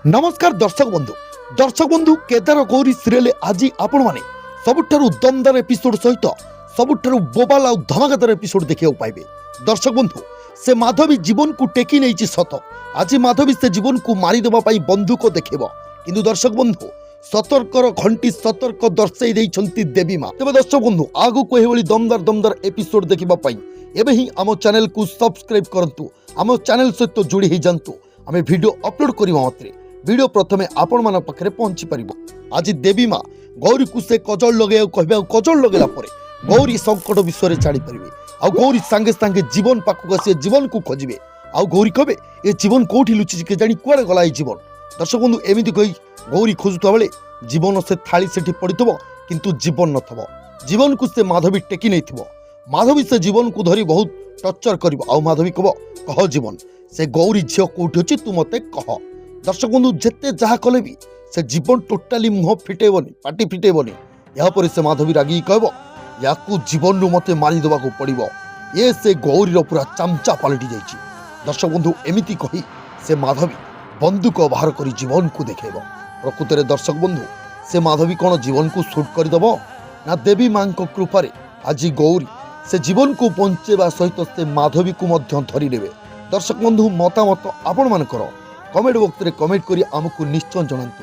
नमस्कार दर्शक बंधु केदार गौरी सीरियल आज आपण मैंने सबुठारु दमदार एपिसोड सहित सबुठारु बोबाल आ धमाकेदार एपिसोड देखिए पाइबे। दर्शक बंधु से माधवी जीवन को टेकी नहीं सत आज माधवी से जीवन को मारिदेवा बंधुक देखब किंतु दर्शक बंधु सतर्कर घंटी सतर्क दर्शाई देइछंती देवी माँ। तेज दर्शक बंधु आगु को एभली दमदार एपिसोड देखा एबे ही आम चैनल को सब्सक्राइब करंतु आम चैनल सहित जोड़ी ही जांतु आमे वीडियो अपलोड करबा मात्रे वीडियो प्रथमे आपण मान पाखरे पहुंची परिबो। आज देवी माँ गौरी को से कजल लगे कहबे कजल लगेला परे गौरी संकट विषय जानी परिबे आ गौरी सांगे सांगे जीवन पाखक से जीवन को खोजिबे आ गौरी कहबे ए जीवन कोठी लुचि के जानी कुआडे गला ए जीवन। दर्शक बंधु एमिति कहि गौरी खोजुता बेले जीवन से थाली सेठी पड़िथबो किंतु जीवन नथबो जीवन को से माधवी टेकी नहीं थिबो माधवी से जीवन को धरी बहुत टर्चर करिबो आ माधवी कहबो कह जीवन से गौरी झियो कोठी अछि तू मते कह। दर्शक बंधु जिते जहाँ कले भी से जीवन टोटाली मुह फिटेबनी पाटी फिटेबनी यापर से माधवी रागी कहब या जीवन मते मारिदेवा पड़ो ये से गौरी पूरा चामचा पलटि जाइए। दर्शक बंधु एमिति कही से माधवी बंदूक बाहर कर जीवन को देखेब। प्रकृत में दर्शक बंधु से माधवी कौन जीवन को शूट करदेव ना देवी माँ कृपारे आज गौरी से जीवन को बंचेवा सहित से माधवी को धरी नेबे। दर्शक बंधु मतामत आपण मानकर कमेंट बॉक्स रे कमेंट करी आमको निश्चय जणांतु।